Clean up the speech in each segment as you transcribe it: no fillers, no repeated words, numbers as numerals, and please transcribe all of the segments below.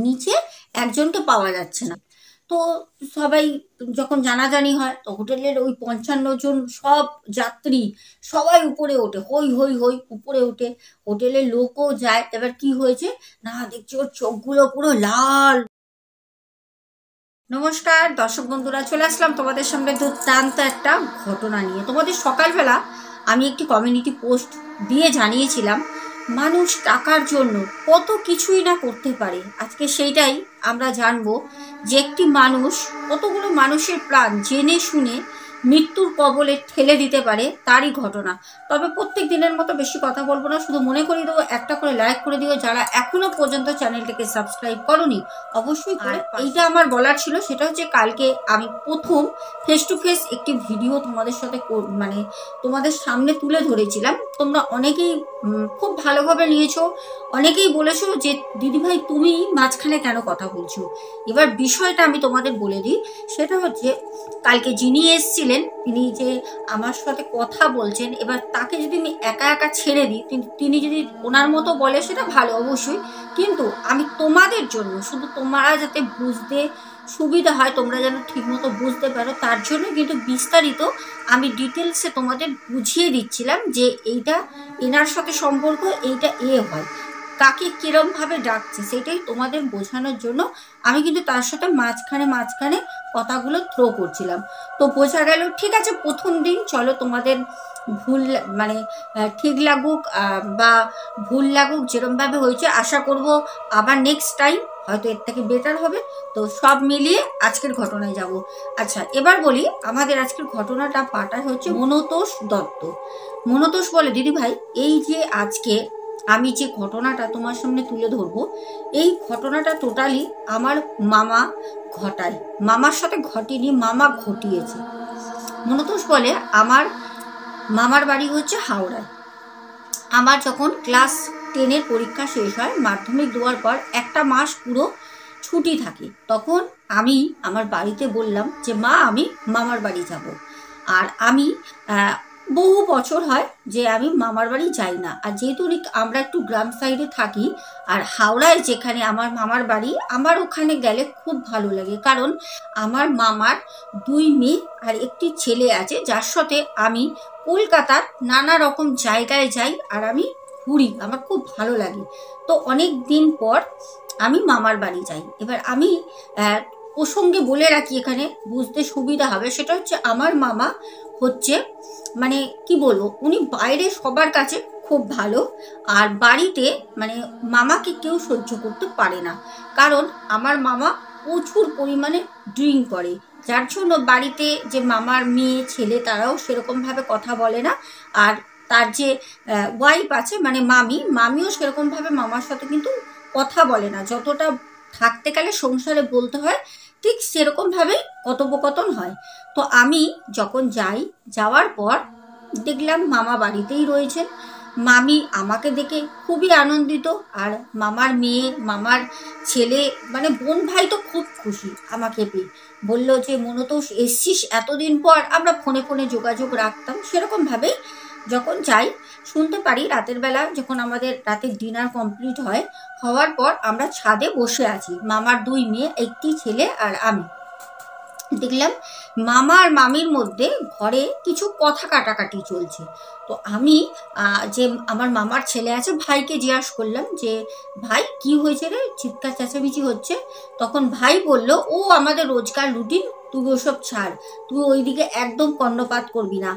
নিচে একজনকে পাওয়া যাচ্ছে না। তো সবাই যখন জানাজানি হয় তো হোটেলের ওই 55 জন সব যাত্রী সবাই উপরে ওঠে, হই হই হই উপরে ওঠে, হোটেলের লোকও যায়। এবার কি হয়েছে না দেখছি ওর চোখগুলো পুরো লাল। নমস্কার দর্শক বন্ধুরা, চলে আসলাম তোমাদের সামনে দুর্দান্ত একটা ঘটনা নিয়ে। তোমাদের সকালবেলা আমি একটি কমিউনিটি পোস্ট দিয়ে জানিয়েছিলাম মানুষ টাকার জন্য কত কিছুই না করতে পারে। আজকে সেইটাই আমরা জানবো যে একটি মানুষ কতগুলো মানুষের প্রাণ জেনে শুনে মৃত্যুর কবলে ঠেলে দিতে পারে, তারই ঘটনা। তবে প্রত্যেক দিনের মতো বেশি কথা বলবো না, শুধু মনে করিয়ে দেবো একটা করে লাইক করে দিও যারা এখনো পর্যন্ত চ্যানেলটিকে সাবস্ক্রাইব করোনি অবশ্যই করে। এইটা আমার বলার ছিল, সেটা হচ্ছে কালকে আমি প্রথম ফেস টু ফেস একটি ভিডিও তোমাদের সাথে মানে তোমাদের সামনে তুলে ধরেছিলাম। তোমরা অনেকেই খুব ভালোভাবে নিয়েছো, অনেকেই বলেছো যে দিদিভাই তুমি মাঝখানে কেন কথা বলছো। এবার বিষয়টা আমি তোমাদের বলে দিই, সেটা হচ্ছে কালকে যিনি এসেছিলেন তিনি যে আমার সাথে কথা বলছেন, এবার তাকে যদি আমি একা একা ছেড়ে দিই, তিনি যদি ওনার মতো বলে সেটা ভালো অবশ্যই, কিন্তু আমি তোমাদের জন্য শুধু তোমরা যাতে বুঝতে সুবিধা হয়, তোমরা যেন ঠিকমতো বুঝতে পারো তার জন্য কিন্তু বিস্তারিত আমি ডিটেলসে তোমাদের বুঝিয়ে দিচ্ছিলাম যে এইটা এনার সাথে সম্পর্ক, এইটা হয় কাকে কিরমভাবে ডাকছে সেটাই তোমাদের বোঝানোর জন্য আমি কিন্তু তার সাথে মাঝখানে কথাগুলো থ্রো করছিলাম। তো বোঝা গেল, ঠিক আছে প্রথম দিন চলো তোমাদের ভুল মানে ঠিক লাগুক বা ভুল লাগুক, যেরমভাবে হয়েছে আশা করব আবার নেক্সট টাইম হয়তো এর থেকে বেটার হবে। তো সব মিলিয়ে আজকের ঘটনায় যাব। আচ্ছা এবার বলি, আমাদের আজকের ঘটনাটা পাঠায় হচ্ছে মনতোষ দত্ত। মনতোষ বলে দিদিভাই এই যে আজকে আমি যে ঘটনাটা তোমার সামনে তুলে ধরবো, এই ঘটনাটা টোটালি আমার মামা ঘটায়, মামার সাথে ঘটেনি, মামা ঘটিয়েছে। মনতোষ বলে আমার মামার বাড়ি হচ্ছে হাওড়ায়। আমার যখন ক্লাস 10-এর পরীক্ষা শেষ হয়, মাধ্যমিক দেওয়ার পর একটা মাস পুরো ছুটি থাকে, তখন আমি আমার বাড়িতে বললাম যে মা আমি মামার বাড়ি যাব। আর আমি বহু বছর হয় যে আমি মামার বাড়ি যাই না। আর যেহেতু আমরা একটু গ্রাম সাইডে থাকি, আর হাওড়ায় যেখানে আমার মামার বাড়ি, আমার ওখানে গেলে খুব ভালো লাগে, কারণ আমার মামার 2 মেয়ে আর একটি ছেলে আছে, যার সাথে আমি কলকাতার নানা রকম জায়গায় যাই আর আমি ঘুরি, আমার খুব ভালো লাগে। তো অনেক দিন পর আমি মামার বাড়ি যাই। এবার আমি প্রসঙ্গে বলে রাখি এখানে বুঝতে সুবিধা হবে, সেটা হচ্ছে আমার মামা হচ্ছে মানে কি বলবো, উনি বাইরে সবার কাছে খুব ভালো, আর বাড়িতে মানে মামাকে কেউ সহ্য করতে পারে না, কারণ আমার মামা প্রচুর পরিমাণে ড্রিঙ্ক করে, যার জন্য বাড়িতে যে মামার মেয়ে ছেলে তারাও সেরকমভাবে কথা বলে না। আর তার যে ওয়াইফ আছে মানে মামিও সেরকমভাবে মামার সাথে কিন্তু কথা বলে না, যতটা থাকতে গেলে সংসারে বলতে হয় ঠিক সেরকমভাবেই কথোপকথন হয়। তো আমি যখন যাওয়ার পর দেখলাম মামা বাড়িতেই রয়েছেন, মামি আমাকে দেখে খুবই আনন্দিত, আর মামার মেয়ে মামার ছেলে মানে বোন ভাই তো খুব খুশি আমাকে পেয়ে, বললো যে মনতোষ এসছিস এতদিন পর, আমরা ফোনে ফোনে যোগাযোগ রাখতাম সেরকমভাবেই। যখন যাই শুনতে পারি রাতের বেলা যখন আমাদের রাতের ডিনার কমপ্লিট হওয়ার পর আমরা ছাদে বসে আছি, মামার 2 মেয়ে একটি ছেলে আর আমি। দেখলাম মামা আর মামির মধ্যে ঘরে কিছু কথা কাটাকাটি চলছে। তো আমি যে আমার মামার ছেলে আছে ভাইকে জিজ্ঞাসা করলাম যে ভাই কি হয়েছে রে, চিৎকার চেঁচামেচি হচ্ছে। তখন ভাই বলল ও আমাদের রোজকার রুটিন, তুই ওসব ছাড়, তুই ওইদিকে একদম কর্ণপাত করবি না,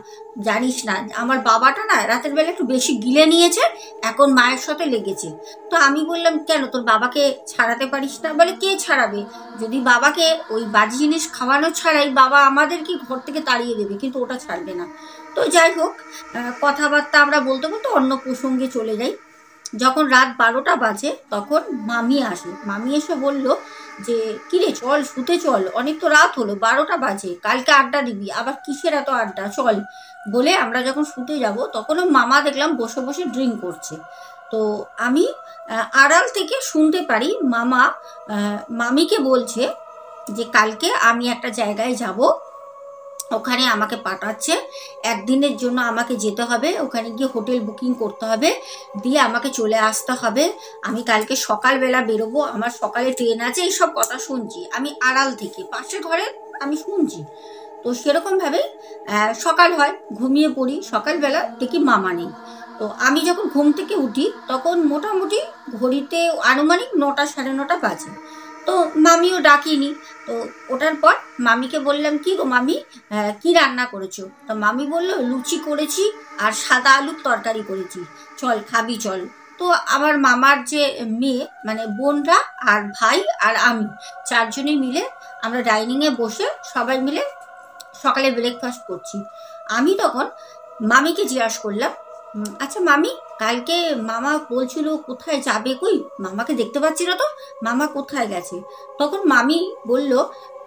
জানিস না আমার বাবাটা না রাতের বেলা একটু বেশি গিলে নিয়েছে, এখন মায়ের সাথে লেগেছে। তো আমি বললাম কেন তোর বাবাকে ছাড়াতে পারিস না? বলে কে ছাড়াবে, যদি বাবাকে ওই বাজে জিনিস খাওয়ানো ছাড়াই বাবা আমাদেরকে ঘর থেকে তাড়িয়ে দেবে, কিন্তু ওটা ছাড়বে না। তো যাই হোক কথাবার্তা আমরা বলতে বলতে অন্য প্রসঙ্গে চলে যাই। যখন রাত 12টা বাজে তখন মামি আসে, মামি এসে বলল যে কিরে চল শুতে চল, অনেক তো রাত হলো, 12টা বাজে, কালকে আড্ডা দিবি, আবার কিসের এত আড্ডা, চল। বলে আমরা যখন শুতে যাব তখনও মামা দেখলাম বসে বসে ড্রিঙ্ক করছে। তো আমি আড়াল থেকে শুনতে পারি মামা মামিকে বলছে যে কালকে আমি একটা জায়গায় যাব, ওখানে আমাকে পাঠাচ্ছে, একদিনের জন্য আমাকে যেতে হবে, ওখানে গিয়ে হোটেল বুকিং করতে হবে, দিয়ে আমাকে চলে আসতে হবে। আমি কালকে সকালবেলা বেরোবো, আমার সকালে ট্রেন আছে। এইসব কথা শুনছি আমি আড়াল থেকে, পাশের ঘরে আমি শুনছি। তো সেরকমভাবেই সকাল হয়, ঘুমিয়ে পড়ি। সকালবেলা দেখি মামা নেই। তো আমি যখন ঘুম থেকে উঠি তখন মোটামুটি ঘড়িতে আনুমানিক 9টা সাড়ে 9টা বাজে। তো মামিও ডাকিনি। তো ওঠার পর মামিকে বললাম, কি গো মামি, কি রান্না করেছো? তো মামি বললো, লুচি করেছি আর সাদা আলুর তরকারি করেছি, চল খাবি চল। তো আমার মামার যে মেয়ে, মানে বোনরা আর ভাই আর আমি, চারজনে মিলে আমরা ডাইনিংয়ে বসে সবাই মিলে সকালে ব্রেকফাস্ট করছি। আমি তখন মামিকে জিজ্ঞাসা করলাম, আচ্ছা মামি, কালকে মামা বলছিল কোথায় যাবে, কই মামাকে দেখতে পাচ্ছি না তো, মামা কোথায় গেছে? তখন মামি বলল,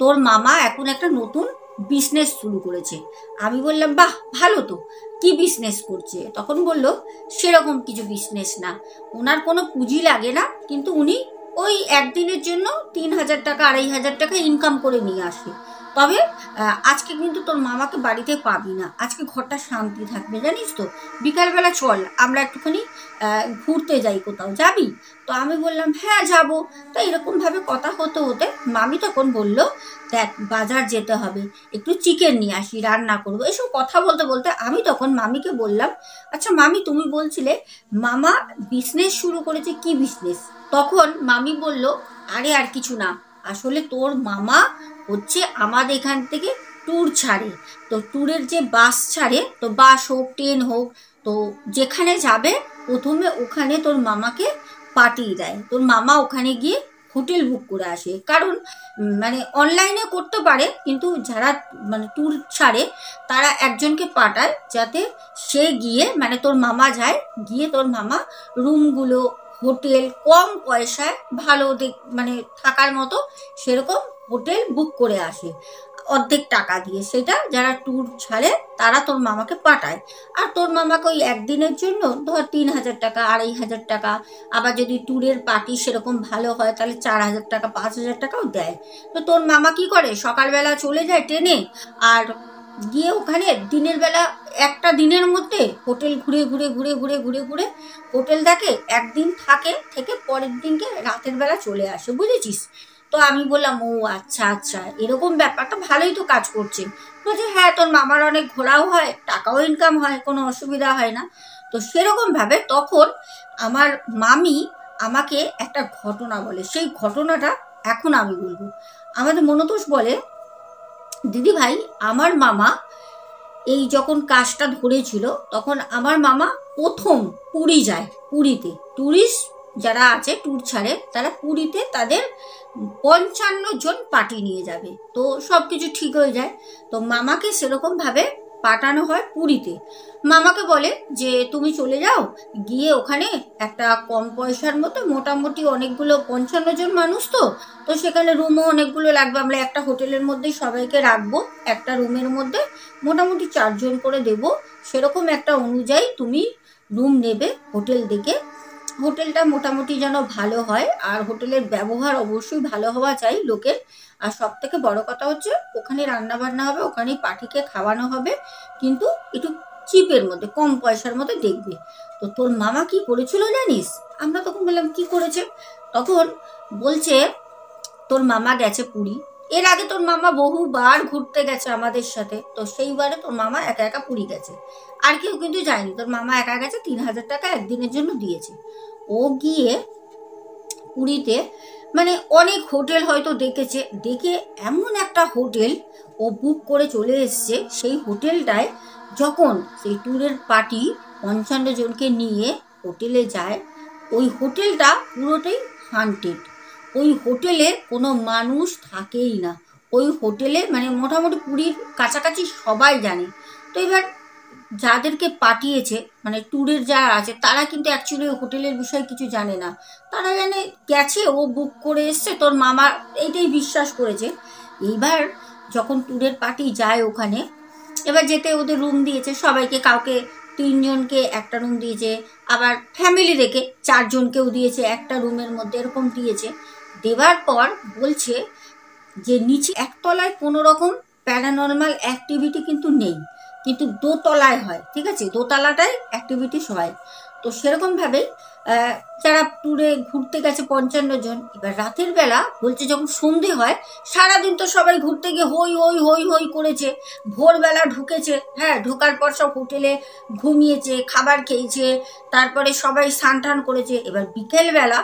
তোর মামা এখন একটা নতুন বিজনেস শুরু করেছে। আমি বললাম, বাহ ভালো তো, কি বিজনেস করছে? তখন বলল, সেরকম কিছু বিজনেস না, ওনার কোনো পুঁজি লাগে না, কিন্তু উনি ওই একদিনের জন্য 3,000 টাকা 2,500 টাকা ইনকাম করে নিয়ে আসে। তবে আজকে কিন্তু তোর মামাকে বাড়িতে পাবি না, আজকে ঘরটা শান্তি থাকবে, জানিস তো। বিকালবেলা চল আমরা একটুখানি ঘুরতে যাই, কোথাও যাবি? তো আমি বললাম, হ্যাঁ যাব। তো এরকমভাবে কথা হতে হতে মামি তখন বলল, দেখ বাজার যেতে হবে, একটু চিকেন নিয়ে আসি, রান্না করবো। এসব কথা বলতে বলতে আমি তখন মামিকে বললাম, আচ্ছা মামি, তুমি বলছিলে মামা বিজনেস শুরু করেছে, কি বিজনেস? তখন মামি বলল, আরে আর কিছু না, আসলে তোর মামা হচ্ছে আমাদের এখান থেকে ট্যুর ছাড়ে। তো ট্যুরের যে বাস ছাড়ে, তো বাস হোক ট্রেন হোক, তো যেখানে যাবে প্রথমে ওখানে তোর মামাকে পাঠিয়ে দেয়। তোর মামা ওখানে গিয়ে হোটেল বুক করে আসে। কারণ মানে অনলাইনে করতে পারে, কিন্তু যারা মানে ট্যুর ছাড়ে তারা একজনকে পাঠায়, যাতে সে গিয়ে, মানে তোর মামা যায়, গিয়ে তোর মামা রুমগুলো, হোটেল কম পয়সায় ভালো মানে থাকার মতো সেরকম হোটেল বুক করে আসে অর্ধেক টাকা দিয়ে। সেটা যারা ট্যুর ছাড়ে তারা তোর মামাকে পাঠায়। আর তোর মামাকে ওই একদিনের জন্য ধর 3,000 টাকা 2,500 টাকা, আবার যদি ট্যুরের পার্টি সেরকম ভালো হয় তাহলে 4,000 টাকা 5,000 টাকাও দেয়। তো তোর মামা কি করে, সকালবেলা চলে যায় ট্রেনে, আর গিয়ে ওখানে দিনের বেলা একটা দিনের মধ্যে হোটেল ঘুরে ঘুরে ঘুরে ঘুরে ঘুরে ঘুরে হোটেল দেখে, একদিন থাকে, থেকে পরের দিনকে রাতের বেলা চলে আসে, বুঝেছিস? তো আমি বললাম, ও আচ্ছা আচ্ছা, এরকম ব্যাপারটা, ভালোই তো কাজ করছে। বলছে, হ্যাঁ তোর মামার অনেক ঘোরাও হয়, টাকাও ইনকাম হয়, কোনো অসুবিধা হয় না। তো সেরকমভাবে তখন আমার মামি আমাকে একটা ঘটনা বলে, সেই ঘটনাটা এখন আমি বলবো। আমাদের মনতোষ বলে, দিদি ভাই, আমার মামা এই যখন কাজটা ধরেছিল তখন আমার মামা প্রথম পুরী যায়। পুরীতে ট্যুরিস্ট যারা আছে, ট্যুর ছাড়ে, তারা পুরীতে তাদের 55 জন পার্টি নিয়ে যাবে। তো সব কিছু ঠিক হয়ে যায়। তো মামাকে সেরকমভাবে পাঠানো হয় পুরীতে। মামাকে বলে যে তুমি চলে যাও, গিয়ে ওখানে একটা কম পয়সার মতো, মোটামুটি অনেকগুলো 55 জন মানুষ, তো তো সেখানে রুমও অনেকগুলো লাগবে, আমরা একটা হোটেলের মধ্যেই সবাইকে রাখবো, একটা রুমের মধ্যে মোটামুটি 4 জন করে দেব, সেরকম একটা অনুযায়ী তুমি রুম নেবে হোটেল দেখে। হোটেলটা মোটামুটি যেন ভালো হয়, আর হোটেলের ব্যবহার অবশ্যই ভালো হওয়া চাই লোকের। আর সব থেকে বড় কথা হচ্ছে ওখানে রান্না বান্না হবে, ওখানেই পার্টিকে খাওয়ানো হবে, কিন্তু একটু চিপের মধ্যে, কম পয়সার মধ্যে দেখবে। তো তোর মামা কি করেছিল জানিস? আমরা তখন বললাম, কি করেছে? তখন বলছে, তোর মামা গেছে পুরী। এর আগে তোর মামা বহুবার ঘুরতে গেছে আমাদের সাথে, তো সেইবারে তোর মামা একা একা পুরী গেছে, আর কেউ কিন্তু যায়নি। তোর মামা একা গেছে, 3,000 টাকা একদিনের জন্য দিয়েছে। ও গিয়ে পুরীতে মানে অনেক হোটেল হয়তো দেখেছে, দেখে এমন একটা হোটেল ও বুক করে চলে এসছে। সেই হোটেলটায় যখন সেই ট্যুরের পার্টি 55 জনকে নিয়ে হোটেলে যায়, ওই হোটেলটা পুরোটাই হান্টেড। ওই হোটেলে কোনো মানুষ থাকেই না। ওই হোটেলে মানে মোটামুটি পুরীর কাছাকাছি সবাই জানে। তো এবার যাদেরকে পাঠিয়েছে, মানে ট্যুরের যারা আছে, তারা কিন্তু অ্যাকচুয়ালি হোটেলের বিষয়ে কিছু জানে না। তারা জানে গেছে, ও বুক করে এসছে, তোর মামা এইটাই বিশ্বাস করেছে। এইবার যখন ট্যুরের পার্টি যায় ওখানে, এবার যেতে ওদের রুম দিয়েছে সবাইকে, কাউকে 3 জনকে একটা রুম দিয়েছে, আবার ফ্যামিলি রেখে 4 জনকেও দিয়েছে একটা রুমের মধ্যে, এরকম দিয়েছে। দেওয়ার পর বলছে যে নিচে একতলায় কোনো রকম প্যারানর্মাল অ্যাক্টিভিটি কিন্তু নেই, কিন্তু দোতলায় হয়, ঠিক আছে, দোতলাটায় অ্যাক্টিভিটিস হয়। তো সেরকমভাবেই যারা ট্যুরে ঘুরতে গেছে 55 জন, এবার রাতের বেলা বলছে যখন সন্ধে হয়, সারাদিন তো সবাই ঘুরতে গিয়ে হই হই হই হই করেছে, ভোরবেলা ঢুকেছে, হ্যাঁ, ঢোকার পর সব হোটেলে ঘুমিয়েছে, খাবার খেয়েছে, তারপরে সবাই স্নান টান করেছে। এবার বিকেলবেলা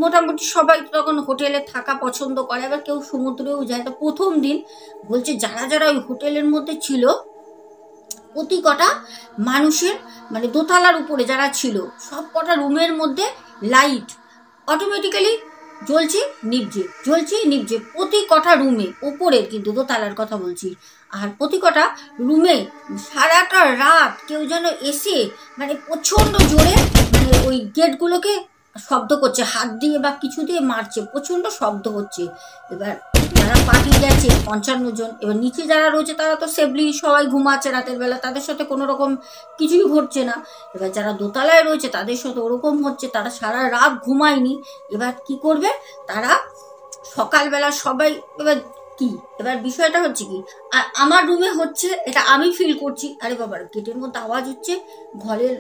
মোটামুটি সবাই তখন হোটেলে থাকা পছন্দ করে, এবার কেউ সমুদ্রেও যায়। তো প্রথম দিন বলছে যারা যারা ওই হোটেলের মধ্যে ছিল, প্রতি কটা মানুষের মানে দোতলার উপরে যারা ছিল সব কটা রুমের মধ্যে লাইট অটোমেটিক্যালি জ্বলছে নিভছে, জ্বলছে নিভছে, প্রতি কটা রুমে, ওপরের কিন্তু দোতলার কথা বলছি। আর প্রতি কটা রুমে সারাটা রাত কেউ যেন এসে মানে প্রচণ্ড জোরে মানে ওই গেটগুলোকে শব্দ করছে, হাত দিয়ে বা কিছু দিয়ে মারছে, প্রচণ্ড শব্দ হচ্ছে। এবার যারা পার্টি গেছে 55 জন, এবার নিচে যারা রয়েছে তারা তো সেফলি সবাই ঘুমাচ্ছে রাতের বেলা, তাদের সাথে কোনো রকম কিছুই ঘটছে না। এবার যারা দোতলায় রয়েছে তাদের সাথে ওরকম হচ্ছে, তারা সারা রাত ঘুমায়নি। এবার কি করবে তারা সকালবেলা সবাই, এবার কি, এবার বিষয়টা হচ্ছে কি, আর আমার রুমে হচ্ছে এটা আমি ফিল করছি, আরে বাবার গেটের মধ্যে আওয়াজ হচ্ছে, ঘরের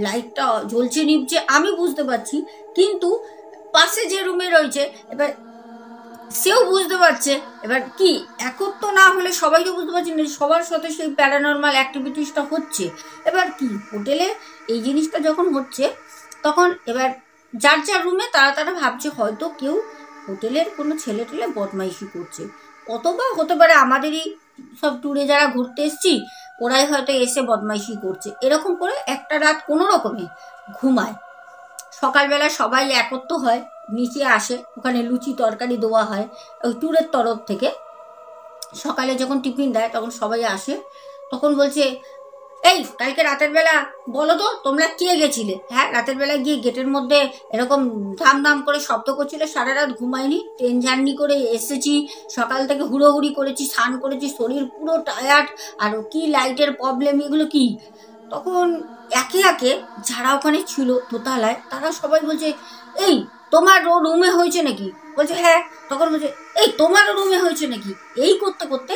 লাইটটা জ্বলছে নিভছে, আমি বুঝতে পারছি, কিন্তু পাশে যে রুমে রয়েছে এবার সেও বুঝতে পারছে। এবার কি একত্র না হলে সবাই তো বুঝতে পারছে না সবার সাথে সেই প্যারানর্মাল অ্যাক্টিভিটিসটা হচ্ছে। এবার কি হোটেলে এই জিনিসটা যখন হচ্ছে তখন এবার যার যার রুমে তারা তারা ভাবছে হয়তো কেউ হোটেলের কোনো ছেলে টেলে বদমাইশি করছে, অথবা হতে পারে আমাদেরই সব ট্যুরে যারা ঘুরতে এসছি ওরাই হয়তো এসে বদমাইশি করছে, এরকম করে একটা রাত কোনো রকমে ঘুমায়। সকালবেলা সবাই একত্র হয়, নিচে আসে, ওখানে লুচি তরকারি দেওয়া হয় ওই ট্যুরের তরফ থেকে। সকালে যখন টিফিন দেয় তখন সবাই আসে, তখন বলছে এই কালকে রাতের বেলা বলো তো তোমরা কে গেছিলে, হ্যাঁ রাতের বেলা গিয়ে গেটের মধ্যে এরকম ধাম ধাম করে শব্দ করছিল, সারা রাত ঘুমাইনি, ট্রেন জার্নি করে এসেছি, সকাল থেকে হুড়োহুড়ি করেছি, স্নান করেছি, শরীর পুরো টায়ার্ড, আর কি লাইটের প্রবলেম, এগুলো কি। তখন একে একে যারা ওখানে ছিল দোতলায় তারা সবাই বলছে এই তোমার রুমে হয়েছে নাকি, বলছে হ্যাঁ, তখন বলছে এই তোমারও রুমে হয়েছে নাকি, এই করতে করতে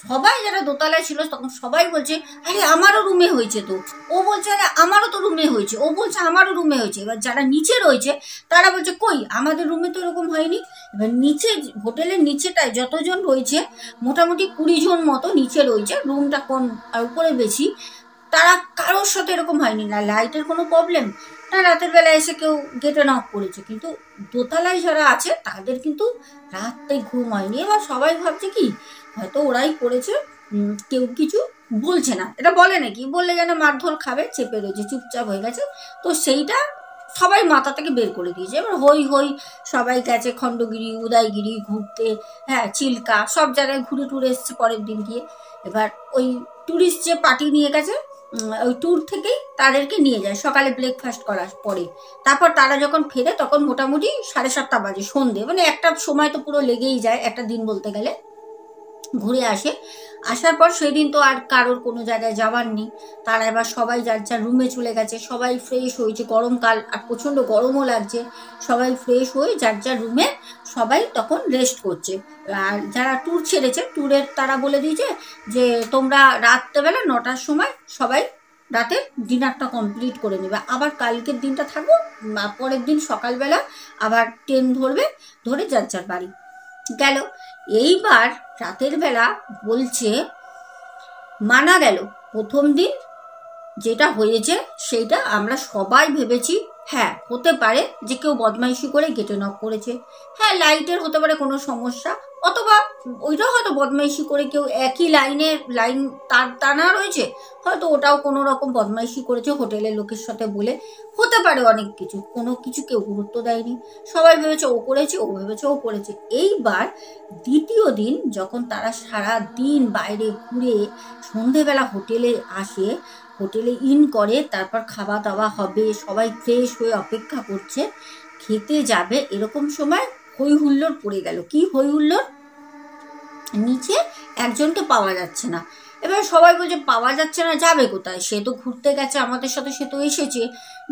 সবাই যারা দোতলায় ছিল তখন সবাই বলছে আরে আমারও রুমে হয়েছে, তো ও বলছে আরে আমারও তো রুমে হয়েছে, ও বলছে আমারও রুমে হয়েছে। এবার যারা নিচে রয়েছে তারা বলছে কই আমাদের রুমে তো এরকম হয়নি। এবার নিচে হোটেলের নিচেটায় যতজন রয়েছে মোটামুটি 20 জন মতো নিচে রয়েছে, রুমটা কম আর উপরে বেশি, তারা কারোর সাথে এরকম হয়নি, না লাইটের কোনো প্রবলেম, না রাতের বেলা এসে কেউ গেটে নক করেছে, কিন্তু দোতলায় যারা আছে তাদের কিন্তু রাতে ঘুম হয়নি। এবার সবাই ভাবছে কি হয়তো ওরাই করেছে, কেউ কিছু বলছে না, এটা বলে নাকি, বললে যেন মারধর খাবে, চেপে রয়েছে, চুপচাপ হয়ে গেছে। তো সেইটা সবাই মাথা থেকে বের করে দিয়েছে। এবার হই হই সবাই গেছে খণ্ডগিরি উদয়গিরি ঘুরতে, হ্যাঁ চিল্কা সব জায়গায় ঘুরে টুরে এসছে পরের দিন গিয়ে। এবার ওই ট্যুরিস্ট যে পার্টি নিয়ে গেছে ওই ট্যুর থেকেই তাদেরকে নিয়ে যায় সকালে ব্রেকফাস্ট করার পরে, তারপর তারা যখন ফেরে তখন মোটামুটি 7:30 বাজে, সন্ধে, মানে একটা সময় তো পুরো লেগেই যায় একটা দিন বলতে গেলে। ঘুরে আসে, আসার পর সেদিন তো আর কারোর কোনো জায়গায় যাওয়ার নেই, তারা এবার সবাই যার যার রুমে চলে গেছে, সবাই ফ্রেশ হয়েছে, গরমকাল আর প্রচণ্ড গরমও লাগছে, সবাই ফ্রেশ হয়ে যার যার রুমে সবাই তখন রেস্ট করছে। আর যারা ট্যুর ছেড়েছে ট্যুরের তারা বলে দিয়েছে যে তোমরা রাত্রেবেলা 9টার সময় সবাই রাতে ডিনারটা কমপ্লিট করে নেবে, আবার কালকের দিনটা থাকবো, পরের দিন সকালবেলা আবার ট্রেন ধরবে, ধরে যার যার বাড়ি গেল। এইবার রাতের বেলা বলছে মানা গেল প্রথম দিন যেটা হয়েছে সেইটা আমরা সবাই ভেবেছি হ্যাঁ হতে পারে যে কেউ বদমাইশি করে গেটে নক করেছে, হ্যাঁ লাইটের হতে পারে কোনো সমস্যা, অথবা ওইটাও হয়তো বদমাইশি করে কেউ একই লাইন তার টানা রয়েছে, হয়তো ওটাও কোনো রকম বদমাইশি করেছে হোটেলের লোকের সাথে বলে, হতে পারে অনেক কিছু, কোনো কিছু কেউ গুরুত্ব দেয়নি, সবাই ভেবেছে ও করেছে, ও ভেবেছে ও করেছে। এইবার দ্বিতীয় দিন যখন তারা সারা দিন বাইরে ঘুরে সন্ধেবেলা হোটেলে আসে, হোটেলে ইন করে, তারপর খাওয়া দাওয়া হবে, সবাই ফ্রেশ হয়ে অপেক্ষা করছে খেতে যাবে, এরকম সময় হই হুল্লোড় পড়ে গেল। কি হই হুল্লোড়, নিচে একজনকে পাওয়া যাচ্ছে না। এবার সবাই বলছে পাওয়া যাচ্ছে না, যাবে কোথায়, সে তো ঘুরতে গেছে আমাদের সাথে, সে তো এসেছে,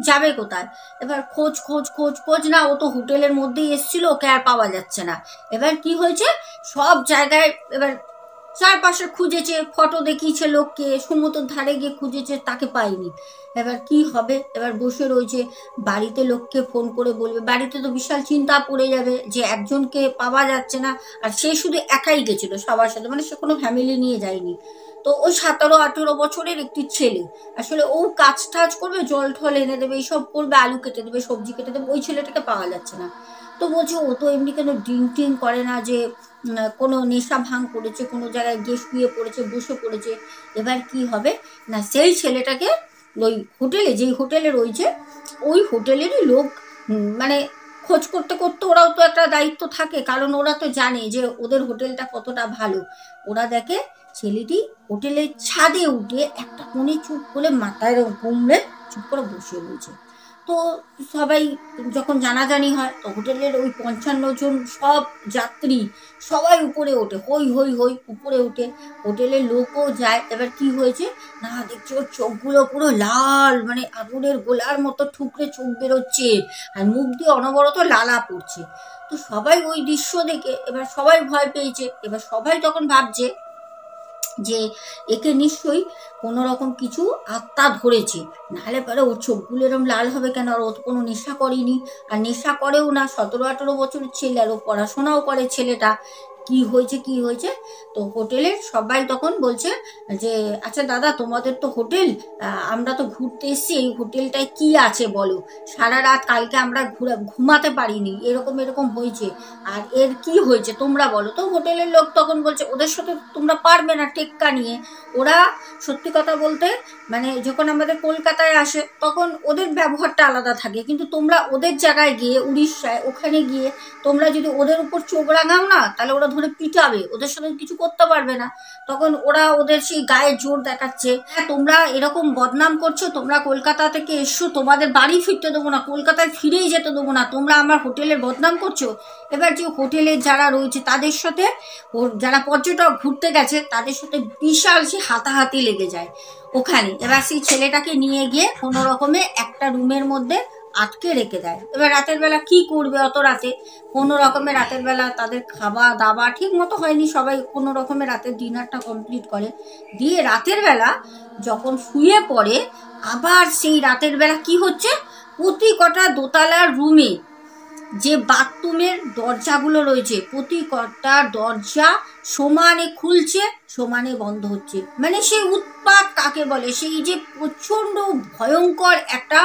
যাবে কোথায়। এবার খোঁজ খোঁজ খোঁজ খোঁজ, না ও তো হোটেলের মধ্যেই এসেছিল, ওকে আর পাওয়া যাচ্ছে না। এবার কি হয়েছে সব জায়গায় এবার চারপাশে খুঁজেছে, ফটো দেখিয়েছে লোককে, সমুদ্রের ধারে গিয়ে খুঁজেছে, তাকে পায়নি। এবার কি হবে, এবার বসে রয়েছে, বাড়িতে লোককে ফোন করে বলবে, বাড়িতে তো বিশাল চিন্তা পড়ে যাবে যে একজনকে পাওয়া যাচ্ছে না। আর সে শুধু একাই গেছিল সবার সাথে, মানে সে কোনো ফ্যামিলি নিয়ে যায়নি। তো ওই 17-18 বছরের একটি ছেলে, আসলে ও কাজ টাজ করবে, জল ঠল এনে দেবে, এইসব করবে, আলু কেটে দেবে, সবজি কেটে দেবে, ওই ছেলেটাকে পাওয়া যাচ্ছে না। তো বলছে ও তো এমনি কেন ড্রিঙ্ক টিঙ্ক করে না, যে কোনো নেশা ভাঙ করেছে, কোনো জায়গায় গিয়ে শুয়ে পড়েছে, বসে পড়েছে। এবার কি হবে না, সেই ছেলেটাকে ওই হোটেলে, যেই হোটেলে রয়েছে ওই হোটেলেরই লোক মানে খোঁজ করতে করতে, ওরাও তো একটা দায়িত্ব থাকে, কারণ ওরা তো জানে যে ওদের হোটেলটা কতটা ভালো। ওরা দেখে ছেলেটি হোটেলের ছাদে উঠে একটা কোণে চুপ করে মাথায় কুমড়ে চুপ করে বসে রয়েছে। তো সবাই যখন জানাজানি হয়, তো হোটেলের ওই 55 জন সব যাত্রী সবাই উপরে ওঠে, হই হই হই উপরে ওঠে, হোটেলের লোকও যায়। এবার কি হয়েছে না, দেখছি ওর চোখগুলো পুরো লাল, মানে আগুনের গোলার মতো ঠুকরে চোখ বেরোচ্ছে, আর মুখ দিয়ে অনবরত লালা পড়ছে। তো সবাই ওই দৃশ্য দেখে এবার সবাই ভয় পেয়েছে। এবার সবাই তখন ভাবছে যে একে নিশ্চয়ই কোনো রকম কিছু আত্মা ধরেছে, নাহলে পরে ওর চোখগুলো এরকম লাল হবে কেন? আর ও তো কোনো নেশা করেনি, আর নেশা করেও না, 17-18 বছরের ছেলে, আর ও পড়াশোনাও করে ছেলেটা। কি হয়েছে কি হয়েছে? তো হোটেলের সবাই তখন বলছে যে আচ্ছা দাদা, তোমাদের তো হোটেল, আমরা তো ঘুরতে এসেছি, এই হোটেলটায় কি আছে বলো, সারা রাত কালকে আমরা ঘুমাতে পারিনি, এরকম এরকম হয়েছে, আর এর কি হয়েছে তোমরা বলো। তো হোটেলের লোক তখন বলছে ওদের সাথে তোমরা পারবে না টেক্কা নিয়ে। ওরা সত্যি কথা বলতে মানে যখন আমাদের কলকাতায় আসে তখন ওদের ব্যবহারটা আলাদা থাকে, কিন্তু তোমরা ওদের জায়গায় গিয়ে উড়িষ্যায় ওখানে গিয়ে তোমরা যদি ওদের উপর চোখ রাঙাও না, তাহলে ওরা ধরে পিটাবে, ওদের সাথে কিছু করতে পারবে না। তখন ওরা ওদের সেই গায়ে জোর দেখাচ্ছে, হ্যাঁ তোমরা এরকম বদনাম করছো, তোমরা কলকাতা থেকে এসছো, তোমাদের বাড়ি ফিরতে দেবো না, কলকাতায় ফিরেই যেতে দেবো না, তোমরা আমার হোটেলের বদনাম করছো। এবার যে হোটেলের যারা রয়েছে তাদের সাথে, যারা পর্যটক ঘুরতে গেছে তাদের সাথে বিশাল সে হাতাহাতি লেগে যায় ওখানে। এবার সেই ছেলেটাকে নিয়ে গিয়ে কোনো রকমে একটা রুমের মধ্যে আটকে রেখে দেয়। এবার রাতের বেলা কি করবে অত রাতে, কোনো রকমে রাতের বেলা তাদের খাওয়া দাওয়া ঠিক মতো হয়নি, সবাই কোনো রকমে রাতের ডিনারটা কমপ্লিট করে দিয়ে রাতের বেলা যখন শুয়ে পড়ে, আবার সেই রাতের বেলা কি হচ্ছে, প্রতি কটা দোতলার রুমে যে বাথরুমের দরজাগুলো রয়েছে, প্রতি কটা দরজা সমানে খুলছে, সমানে বন্ধ হচ্ছে। মানে সেই উৎপাত কাকে বলে, সেই যে প্রচণ্ড ভয়ঙ্কর একটা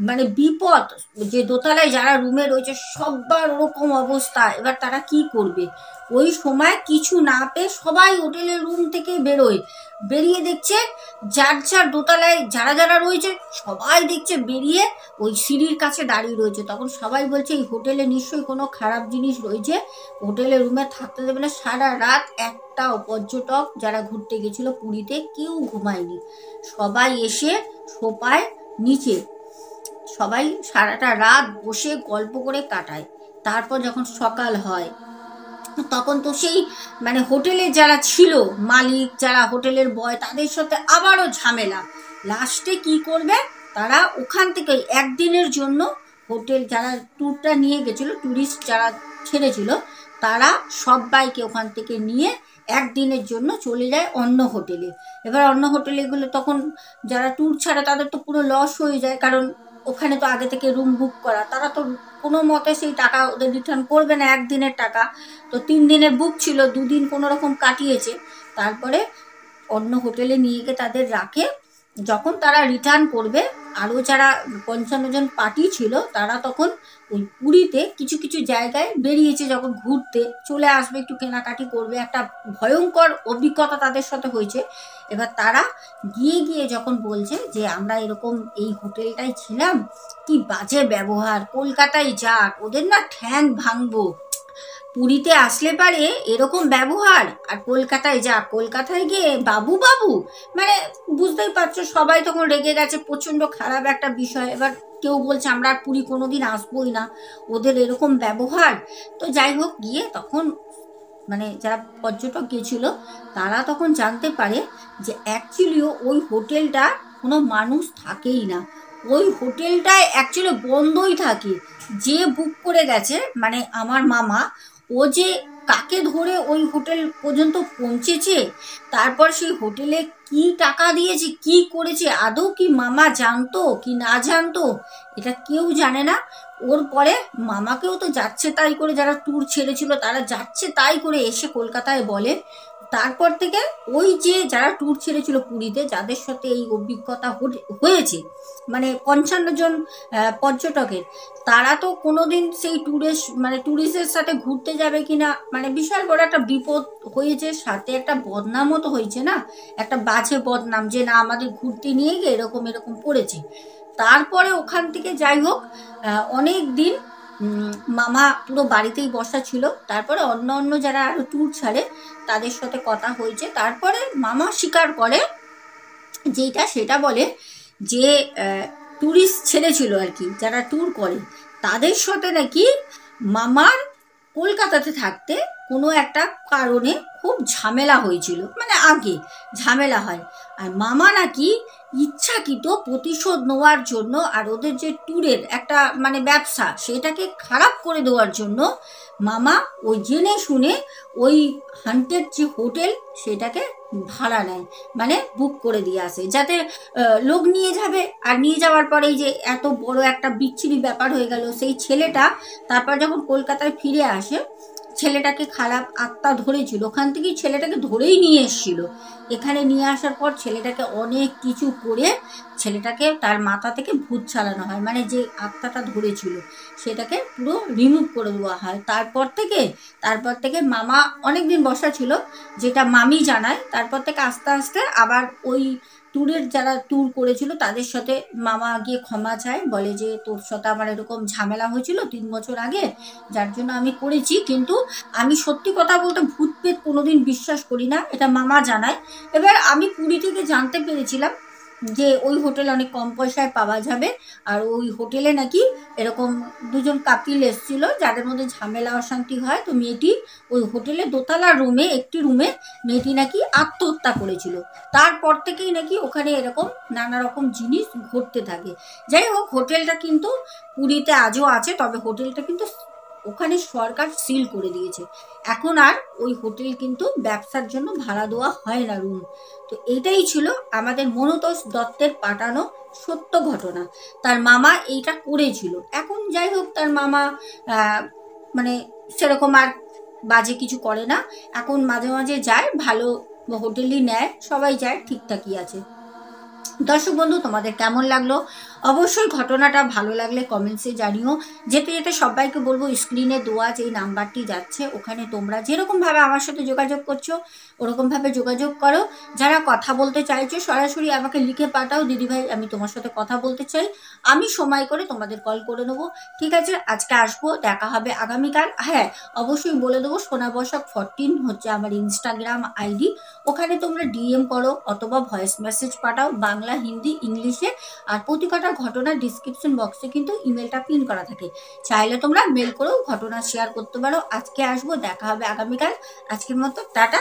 মানে বিপদ, যে দোতলায় যারা রুমে রয়েছে সবার ওরকম অবস্থা। এবার তারা কি করবে, ওই সময় কিছু না পেয়ে সবাই হোটেলের রুম থেকে বেরোয়, বেরিয়ে দেখছে যার যার দোতলায় যারা যারা রয়েছে সবাই দেখছে বেরিয়ে ওই সিঁড়ির কাছে দাঁড়িয়ে রয়েছে। তখন সবাই বলছে এই হোটেলে নিশ্চয়ই কোনো খারাপ জিনিস রয়েছে, হোটেলের রুমে থাকতে দেবে না। সারা রাত একটা পর্যটক যারা ঘুরতে গেছিল পুরীতে কেউ ঘুমায়নি, সবাই এসে সোফায় নিচে সবাই সারাটা রাত বসে গল্প করে কাটায়। তারপর যখন সকাল হয় তখন তো সেই মানে হোটেলে যারা ছিল মালিক, যারা হোটেলের বয়, তাদের সাথে আবারও ঝামেলা। লাস্টে কি করবে তারা, ওখান থেকে একদিনের জন্য হোটেল যারা ট্যুরটা নিয়ে গেছিলো, ট্যুরিস্ট যারা ছেড়েছিল, তারা সবাইকে ওখান থেকে নিয়ে একদিনের জন্য চলে যায় অন্য হোটেলে। এবার অন্য হোটেলেগুলো তখন যারা ট্যুর ছাড়ে তাদের তো পুরো লস হয়ে যায়, কারণ ওখানে তো আগে থেকে রুম বুক করা, তারা তো কোনো মতে সেই টাকা ওদের রিটার্ন করবে না, একদিনের টাকা। তো 3 দিনের বুক ছিল, 2 দিন কোনো রকম কাটিয়েছে, তারপরে অন্য হোটেলে নিয়ে গিয়ে তাদের রাখে। যখন তারা রিটার্ন করবে, আরও যারা 55 জন পার্টি ছিল তারা তখন ওই পুরীতে কিছু কিছু জায়গায় বেরিয়েছে, যখন ঘুরতে চলে আসবে, একটু কেনাকাটি করবে, একটা ভয়ঙ্কর অভিজ্ঞতা তাদের সাথে হয়েছে। এবার তারা গিয়ে গিয়ে যখন বলছে যে আমরা এরকম এই হোটেলটাই ছিলাম, কি বাজে ব্যবহার, কলকাতায় যাক ওদের না ঠ্যাং ভাঙবো, পুরীতে আসলে পারে এরকম ব্যবহার, আর কলকাতায় যা, কলকাতায় গিয়ে বাবু বাবু, মানে বুঝতেই পারছো সবাই তখন রেগে গেছে, প্রচণ্ড খারাপ একটা বিষয়। এবার কেউ বলছে আমরা আর পুরী কোনোদিন আসবোই না, ওদের এরকম ব্যবহার। তো যাই হোক, গিয়ে তখন মানে যারা পর্যটক গিয়েছিল তারা তখন জানতে পারে যে অ্যাকচুয়ালিও ওই হোটেলটা কোনো মানুষ থাকেই না, ওই হোটেলটায় অ্যাকচুয়ালি বন্ধই থাকে। যে বুক করে গেছে মানে আমার মামা, ও যে কাকে ধরে ওই হোটেল পর্যন্ত পৌঁছেছে, তারপর সেই হোটেলে কি টাকা দিয়েছে, কি করেছে, আদৌ কি মামা জানতো কি না জানতো, এটা কেউ জানে না। ওর পরে মামাকেও তো যাচ্ছে তাই করে, যারা ট্যুর ছেড়েছিল তারা যাচ্ছে তাই করে এসে কলকাতায় বলে। তারপর থেকে ওই যে যারা ট্যুর ছেড়েছিল পুরীতে, যাদের সাথে এই অভিজ্ঞতা হয়েছে, মানে 55 জন পর্যটকের, তারা তো কোনোদিন সেই ট্যুরিস্টের সাথে ঘুরতে যাবে কিনা, মানে বিশাল বড় একটা বিপদ হয়েছে, সাথে একটা বদনামও তো হয়েছে না, একটা বাজে বদনাম যে না আমাদের ঘুরতে নিয়ে গিয়ে এরকম এরকম করেছে। তারপরে ওখান থেকে যাই হোক অনেক দিন মামা পুরো বাড়িতেই বসা ছিল। তারপরে অন্য অন্য যারা আরো ট্যুর ছাড়ে তাদের সাথে কথা হয়েছে, তারপরে মামা স্বীকার করে যেটা সেটা বলে যে ট্যুরিস্ট ছেড়েছিল আর কি, যারা ট্যুর করে তাদের সাথে নাকি মামার কলকাতাতে থাকতে কোনো একটা কারণে খুব ঝামেলা হয়েছিল, মানে আগে ঝামেলা হয়, আর মামা নাকি ইচ্ছাকৃত প্রতিশোধ নেওয়ার জন্য আর ওদের যে ট্যুরের একটা মানে ব্যবসা সেটাকে খারাপ করে দেওয়ার জন্য মামা ওই জেনে শুনে ওই হান্টেড যে হোটেল সেটাকে ভাড়া নেয়, মানে বুক করে দিয়ে আসে, যাতে লোক নিয়ে যাবে, আর নিয়ে যাওয়ার পরেই যে এত বড় একটা বিচ্ছিরি ব্যাপার হয়ে গেল। সেই ছেলেটা তারপর যখন কলকাতায় ফিরে আসে, ছেলেটাকে খারাপ আত্মা ধরেছিল, ওখান থেকেই ছেলেটাকে ধরেই নিয়ে এসেছিল। এখানে নিয়ে আসার পর ছেলেটাকে অনেক কিছু করে ছেলেটাকে তার মাথা থেকে ভূত ছাড়ানো হয়, মানে যে আত্মাটা ধরেছিল সেটাকে পুরো রিমুভ করে দেওয়া হয়। তারপর থেকে মামা অনেক দিন বসা ছিল, যেটা মামি জানায়। তারপর থেকে আস্তে আস্তে আবার ওই ট্যুরের যারা ট্যুর করেছিল তাদের সাথে মামা গিয়ে ক্ষমা চায়, বলে যে তোর সাথে আমার এরকম ঝামেলা হয়েছিল 3 বছর আগে, যার জন্য আমি করেছি, কিন্তু আমি সত্যি কথা বলতে ভূত পেত কোনোদিন বিশ্বাস করি না, এটা মামা জানায়। এবার আমি পুরী থেকে জানতে পেরেছিলাম যে ওই হোটেল অনেক কম পয়সায় পাওয়া যাবে, আর ওই হোটেলে নাকি এরকম দুজন কাপিল এসেছিল যাদের মধ্যে ঝামেলা অশান্তি হয়, তো মেয়েটি ওই হোটেলে দোতলার রুমে একটি রুমে মেয়েটি নাকি আত্মহত্যা করেছিল। তারপর থেকেই নাকি ওখানে এরকম নানা রকম জিনিস ঘটতে থাকে। যাই হোক, হোটেলটা কিন্তু পুরীতে আজও আছে, তবে হোটেলটা কিন্তু ওখানে সরকার সিল করে দিয়েছে, এখন আর ওই হোটেল কিন্তু ব্যবসার জন্য ভাড়া দেওয়া হয় না রুম। তো এইটাই ছিল আমাদের মনতোষ দত্তের পাঠানো সত্য ঘটনা, তার মামা এইটা করেছিল। এখন যাই হোক, তার মামা মানে সেরকম আর বাজে কিছু করে না, এখন মাঝে মাঝে যায়, ভালো হোটেলই নেয়, সবাই যায়, ঠিকঠাকই আছে। দর্শক বন্ধু, তোমাদের কেমন লাগলো অবশ্যই ঘটনাটা ভালো লাগলে কমেন্টসে জানিও। যেতে যেতে সবাইকে বলবো, স্ক্রিনে দেওয়া যে নাম্বারটি যাচ্ছে ওখানে তোমরা যেরকমভাবে আমার সাথে যোগাযোগ করছো ওরকমভাবে যোগাযোগ করো। যারা কথা বলতে চাইছো সরাসরি আমাকে লিখে পাঠাও, দিদিভাই আমি তোমার সাথে কথা বলতে চাই, আমি সময় করে তোমাদের কল করে নেবো। ঠিক আছে, আজকে আসবো, দেখা হবে আগামীকাল। হ্যাঁ, অবশ্যই বলে দেবো, সোনাবসাক 14 হচ্ছে আমার ইনস্টাগ্রাম আইডি, ওখানে তোমরা ডিএম করো অথবা ভয়েস মেসেজ পাঠাও, বাংলা হিন্দি ইংলিশে, আর প্রতি কটা ঘটনার ডিসক্রিপশন বক্সে কিন্তু ইমেলটা পিন করা থাকে, চাইলে তোমরা মেল করেও ঘটনা শেয়ার করতে পারো। আজকে আসবো, দেখা হবে আগামীকাল। আজকের মতো টাটা।